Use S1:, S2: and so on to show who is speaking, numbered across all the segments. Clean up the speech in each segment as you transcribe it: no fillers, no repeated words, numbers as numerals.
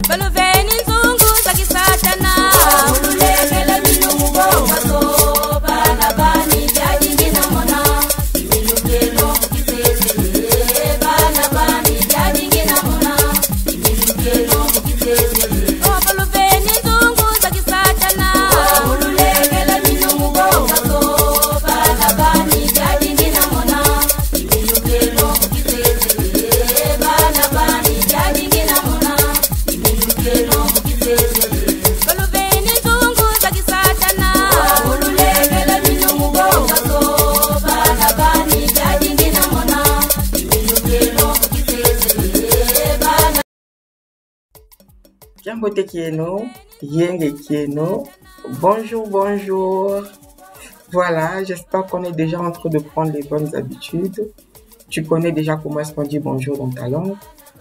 S1: baluveni nzungu zakisatana ululekele minungo kaso bana bani jadingina mona imilukelo mukisese bana bani jadingina mona imilukelo mukisese baluveni nzungu zakisatana ululekele minungo kaso bana bani jadingina mona imilukelo mukisese bana bani jadingina mona imilukelo mukisese baluveni nzungu zakisatana ululekele minungo kaso bana bani jadingina mona imilukelo mukisese bana.
S2: Jambote Kieno, Yenge Kieno, bonjour, bonjour. Voilà, j'espère qu'on est déjà en train de prendre les bonnes habitudes. Tu connais déjà comment est-ce qu'on dit bonjour dans ta langue.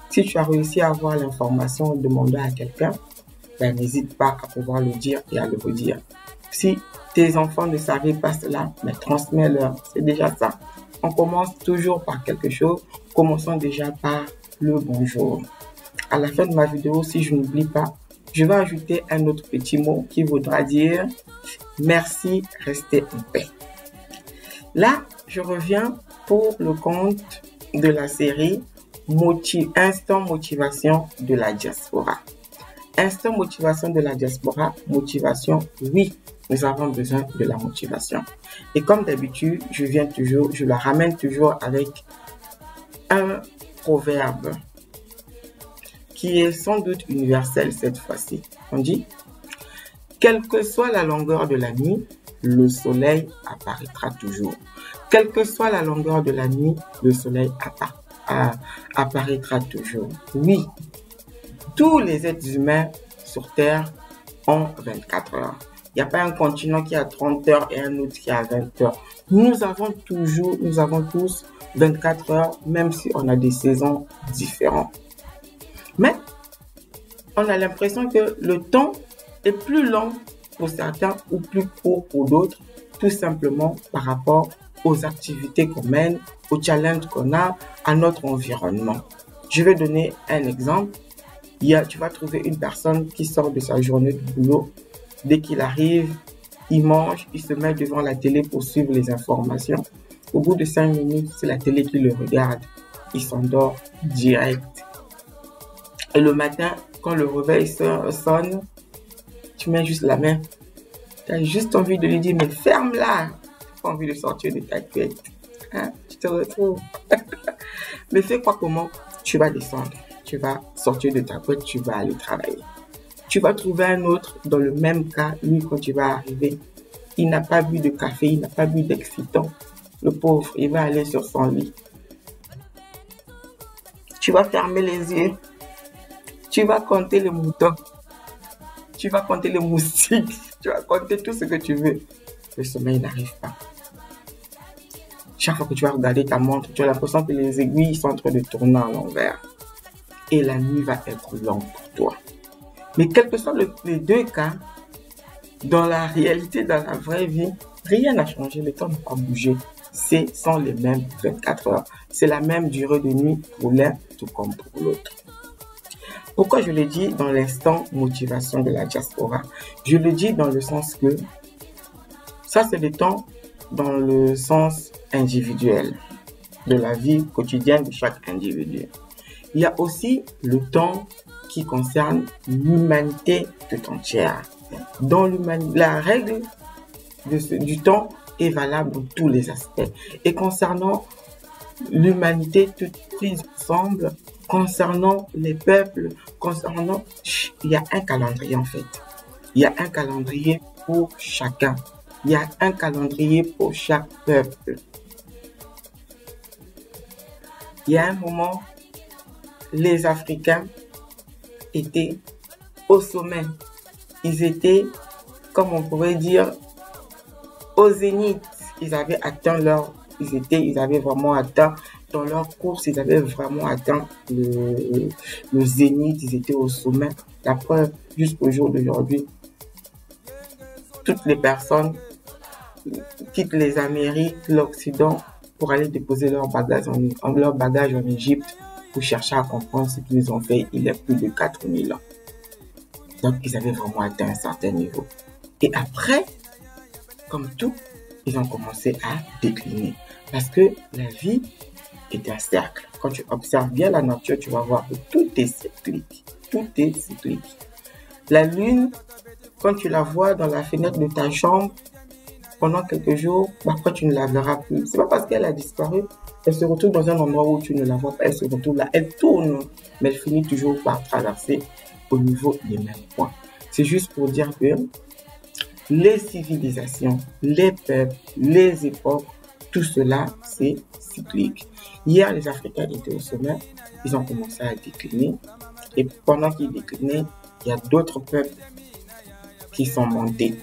S2: Si tu as réussi à avoir l'information demandée à quelqu'un, ben, n'hésite pas à pouvoir le dire et à le redire. Si tes enfants ne savaient pas cela, mais transmets-leur, c'est déjà ça. On commence toujours par quelque chose, commençons déjà par le bonjour. À la fin de ma vidéo, si je n'oublie pas, je vais ajouter un autre petit mot qui voudra dire merci, restez en paix. Là, je reviens pour le compte de la série Instant motivation de la diaspora. Instant motivation de la diaspora, motivation, oui, nous avons besoin de la motivation. Et comme d'habitude, je la ramène toujours avec un proverbe qui est sans doute universel cette fois-ci. On dit, quelle que soit la longueur de la nuit, le soleil apparaîtra toujours. Quelle que soit la longueur de la nuit, le soleil apparaîtra toujours. Oui, tous les êtres humains sur Terre ont 24 heures. Il n'y a pas un continent qui a 30 heures et un autre qui a 20 heures. Nous avons tous 24 heures, même si on a des saisons différentes. Mais on a l'impression que le temps est plus long pour certains ou plus court pour d'autres, tout simplement par rapport aux activités qu'on mène, aux challenges qu'on a, à notre environnement. Je vais donner un exemple. Tu vas trouver une personne qui sort de sa journée de boulot. Dès qu'il arrive, il mange, il se met devant la télé pour suivre les informations. Au bout de 5 minutes, c'est la télé qui le regarde. Il s'endort direct. Et le matin, quand le réveil sonne, tu mets juste la main. Tu as juste envie de lui dire, mais ferme-la. Tu n'as pas envie de sortir de ta tête. Hein? Tu te retrouves. Mais fais quoi comment? Tu vas descendre. Tu vas sortir de ta couette, tu vas aller travailler. Tu vas trouver un autre dans le même cas. Lui, quand tu vas arriver, il n'a pas bu de café, il n'a pas bu d'excitant. Le pauvre, il va aller sur son lit. Tu vas fermer les yeux. Tu vas compter les moutons. Tu vas compter les moustiques. Tu vas compter tout ce que tu veux. Le sommeil n'arrive pas. Chaque fois que tu vas regarder ta montre, tu as l'impression que les aiguilles sont en train de tourner à l'envers. Et la nuit va être longue pour toi. Mais quel que soit les deux cas, dans la réalité, dans la vraie vie, rien n'a changé. Le temps n'a pas bougé. Ce sont les mêmes 24 heures. C'est la même durée de nuit pour l'un, tout comme pour l'autre. Pourquoi je le dis dans l'instant motivation de la diaspora? Je le dis dans le sens que ça, c'est le temps dans le sens individuel de la vie quotidienne de chaque individu. Il y a aussi le temps qui concerne l'humanité tout entière. Dans la règle du temps est valable dans tous les aspects. Et concernant l'humanité toute prise ensemble, concernant les peuples, il y a un calendrier en fait. Il y a un calendrier pour chacun. Il y a un calendrier pour chaque peuple. Il y a un moment, les Africains étaient au sommet. Ils étaient, comme on pourrait dire, au zénith. Ils avaient atteint ils avaient vraiment atteint dans leur course, ils avaient vraiment atteint le zénith, ils étaient au sommet. La preuve, jusqu'au jour d'aujourd'hui, toutes les personnes quittent les Amériques, l'Occident, pour aller déposer leurs bagages en Égypte, pour chercher à comprendre ce qu'ils ont fait il y a plus de 4000 ans. Donc, ils avaient vraiment atteint un certain niveau. Et après, comme tout, ils ont commencé à décliner. Parce que la vie est un cercle. Quand tu observes bien la nature, tu vas voir que tout est cyclique. Tout est cyclique. La lune, quand tu la vois dans la fenêtre de ta chambre, pendant quelques jours, après tu ne la verras plus. C'est pas parce qu'elle a disparu, elle se retrouve dans un endroit où tu ne la vois pas, elle se retrouve là, elle tourne, mais elle finit toujours par traverser au niveau des mêmes points. C'est juste pour dire que les civilisations, les peuples, les époques, tout cela, c'est cyclique. Hier, les Africains étaient au sommet, ils ont commencé à décliner, et pendant qu'ils déclinaient, il y a d'autres peuples qui sont montés.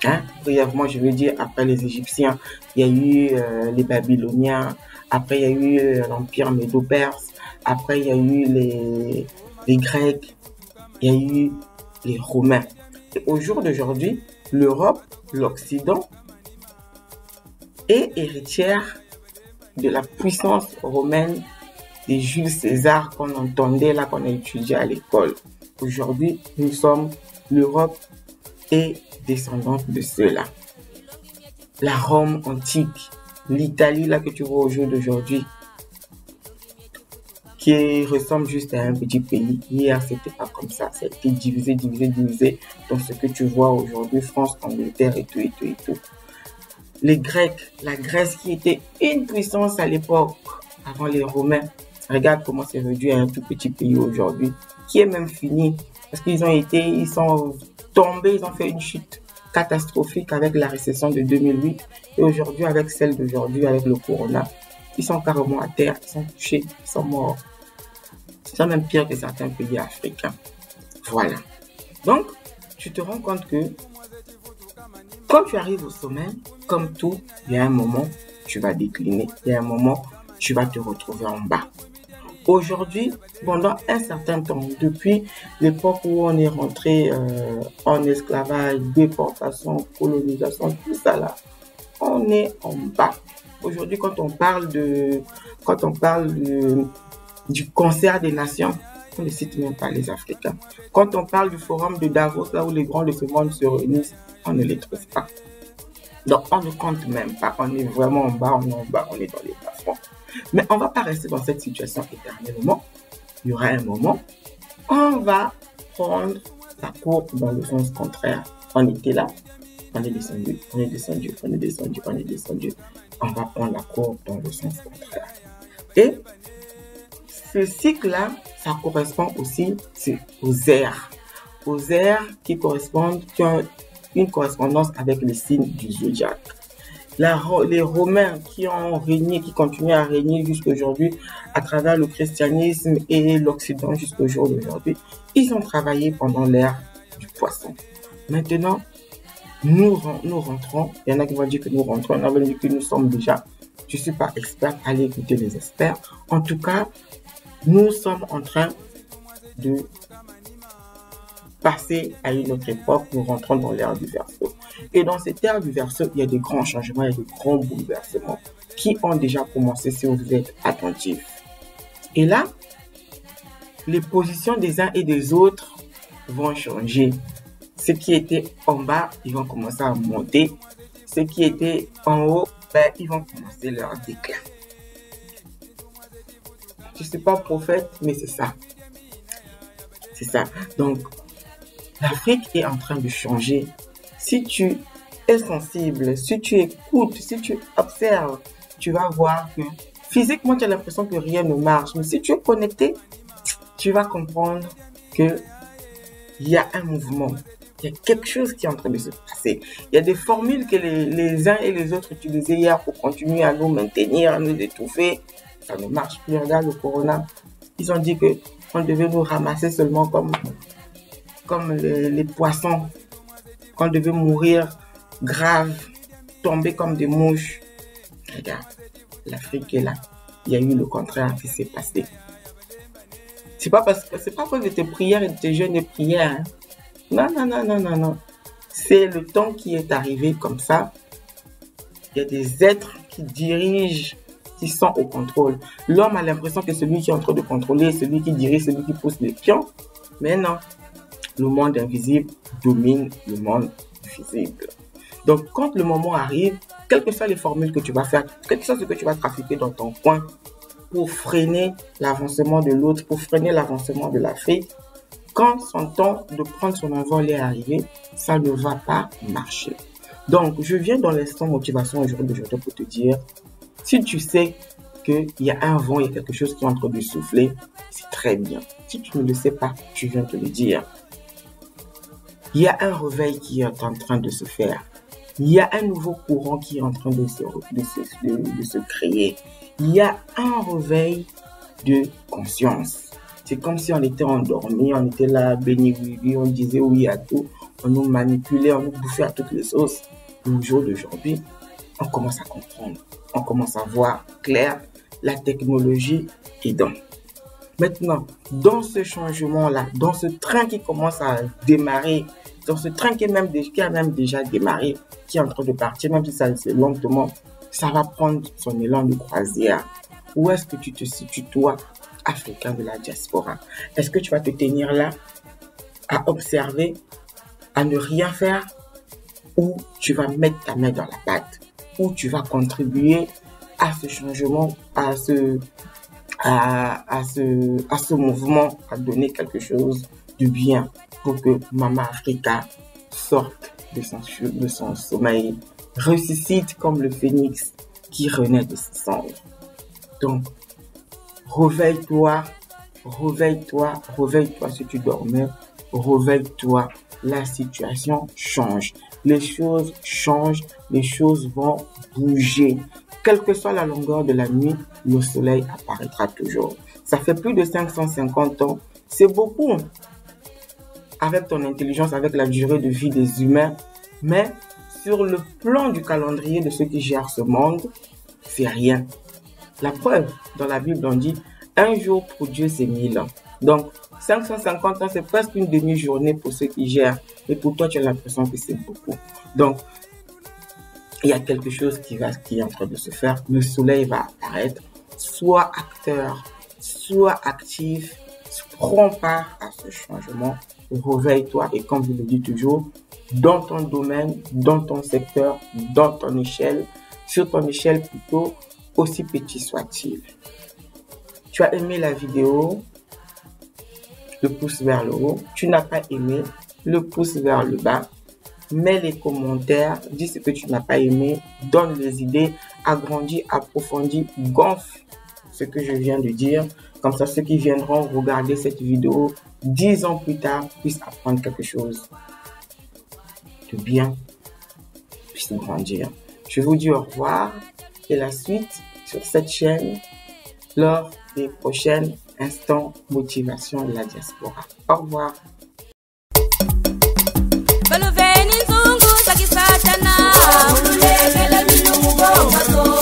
S2: Hein? Brièvement, je veux dire, après les Égyptiens, il y a eu les Babyloniens, après il y a eu l'Empire Médo-Perse, après il y a eu les Grecs, il y a eu les Romains. Et au jour d'aujourd'hui, l'Europe, l'Occident, est héritière de la puissance romaine des Jules César qu'on entendait là, qu'on a étudié à l'école. Aujourd'hui, nous sommes l'Europe et descendante de ceux-là. La Rome antique, l'Italie là que tu vois au jour d'aujourd'hui, qui ressemble juste à un petit pays. Hier, c'était pas comme ça. Ça a été divisé dans ce que tu vois aujourd'hui, France, Angleterre et tout. Les Grecs, la Grèce qui était une puissance à l'époque, avant les Romains. Regarde comment c'est réduit à un tout petit pays aujourd'hui, qui est même fini, parce qu'ils sont tombés, ils ont fait une chute catastrophique avec la récession de 2008, et aujourd'hui, avec celle d'aujourd'hui, avec le corona, ils sont carrément à terre, ils sont touchés, ils sont morts. C'est même pire que certains pays africains. Voilà. Donc, tu te rends compte que quand tu arrives au sommet, comme tout, il y a un moment, tu vas décliner. Il y a un moment, tu vas te retrouver en bas. Aujourd'hui, pendant un certain temps, depuis l'époque où on est rentré en esclavage, déportation, colonisation, tout ça là, on est en bas. Aujourd'hui, quand on parle du concert des nations, on ne cite même pas les Africains. Quand on parle du forum de Davos, là où les grands de ce monde se réunissent, on ne les trouve pas. Donc, on ne compte même pas. On est vraiment en bas, on est dans les bas-fonds. Mais on ne va pas rester dans cette situation éternellement. Il y aura un moment, on va prendre la courbe dans le sens contraire. On était là, on est descendu. On va prendre la courbe dans le sens contraire. Et ce cycle-là, ça correspond aussi aux ères. Aux ères qui ont une correspondance avec les signes du zodiaque. Les Romains qui ont régné, qui continuent à régner jusqu'à aujourd'hui à travers le christianisme et l'Occident jusqu'au jour d'aujourd'hui, ils ont travaillé pendant l'ère du poisson. Maintenant, nous rentrons, il y en a qui vont dire que nous rentrons, il y en a qui vont dire que nous sommes déjà, je ne suis pas expert, allez écouter les experts. En tout cas, nous sommes en train de passer à une autre époque, nous rentrons dans l'ère du Verseau. Et dans cette ère du Verseau, il y a des grands changements, il y a des grands bouleversements qui ont déjà commencé si vous êtes attentifs. Et là, les positions des uns et des autres vont changer. Ceux qui étaient en bas, ils vont commencer à monter. Ceux qui étaient en haut, ils vont commencer leur déclin. Je ne suis pas prophète, mais c'est ça. C'est ça. Donc, l'Afrique est en train de changer. Si tu es sensible, si tu écoutes, si tu observes, tu vas voir que physiquement, tu as l'impression que rien ne marche. Mais si tu es connecté, tu vas comprendre qu'il y a un mouvement. Il y a quelque chose qui est en train de se passer. Il y a des formules que les uns et les autres utilisaient hier pour continuer à nous maintenir, à nous étouffer. Ça ne marche plus. Regarde le corona. Ils ont dit qu'on devait nous ramasser seulement comme les poissons, qu'on devait mourir grave, tomber comme des mouches. Regarde, l'Afrique est là. Il y a eu le contraire qui s'est passé. C'est pas à cause de tes prières et de tes jeûnes et prières. Hein. Non. C'est le temps qui est arrivé comme ça. Il y a des êtres qui dirigent, qui sont au contrôle. L'homme a l'impression que celui qui est en train de contrôler, celui qui dirige, celui qui pousse les pions. Mais non. le monde invisible domine le monde visible. Donc, quand le moment arrive, quelles que soient les formules que tu vas faire, quel que soit ce que tu vas trafiquer dans ton coin pour freiner l'avancement de l'autre, pour freiner l'avancement de l'Afrique, quand son temps de prendre son envol est arrivé, ça ne va pas marcher. Donc, je viens dans l'instant motivation aujourd'hui pour te dire, si tu sais qu'il y a un vent, il y a quelque chose qui est en train de souffler, c'est très bien. Si tu ne le sais pas, tu viens te le dire. Il y a un réveil qui est en train de se faire. Il y a un nouveau courant qui est en train de se créer. Il y a un réveil de conscience. C'est comme si on était endormi, on était là, béni, oui, on disait oui à tout, on nous manipulait, on nous bouffait à toutes les sauces. Au jour d'aujourd'hui, on commence à comprendre, on commence à voir clair, la technologie est dans. Maintenant, dans ce changement-là, dans ce train qui commence à démarrer, dans ce train qui a même déjà démarré, qui est en train de partir, même si ça c'est lentement, ça va prendre son élan de croisière. Où est-ce que tu te situes, toi, Africain de la diaspora? Est-ce que tu vas te tenir là, à observer, à ne rien faire, ou tu vas mettre ta main dans la pâte, ou tu vas contribuer à ce changement, à ce mouvement, à donner quelque chose de bien pour que Mama Africa sorte de son sommeil, ressuscite comme le phénix qui renaît de ses cendres. Donc, réveille-toi si tu dormais, réveille-toi, la situation change, les choses changent, les choses vont bouger. Quelle que soit la longueur de la nuit, le soleil apparaîtra toujours. Ça fait plus de 550 ans, c'est beaucoup. Avec ton intelligence, avec la durée de vie des humains, mais sur le plan du calendrier de ceux qui gèrent ce monde, c'est rien. La preuve, dans la Bible, on dit, un jour pour Dieu, c'est 1000 ans. Donc, 550 ans, c'est presque une demi-journée pour ceux qui gèrent. Et pour toi, tu as l'impression que c'est beaucoup. Donc, il y a quelque chose qui est en train de se faire. Le soleil va apparaître. Sois acteur, sois actif, prends part à ce changement. Réveille-toi et comme je le dis toujours, dans ton domaine, dans ton secteur, dans ton échelle, sur ton échelle plutôt, aussi petit soit-il. Tu as aimé la vidéo, le pouce vers le haut. Tu n'as pas aimé, le pouce vers le bas. Mets les commentaires, dis ce que tu n'as pas aimé, donne les idées, agrandis, approfondis, gonfle ce que je viens de dire. Comme ça, ceux qui viendront regarder cette vidéo 10 ans plus tard puissent apprendre quelque chose de bien, puissent grandir. Je vous dis au revoir et la suite sur cette chaîne lors des prochains instants motivation de la diaspora. Au revoir.
S1: Baluveni nzungu sakisatana ululekele minumu bongazo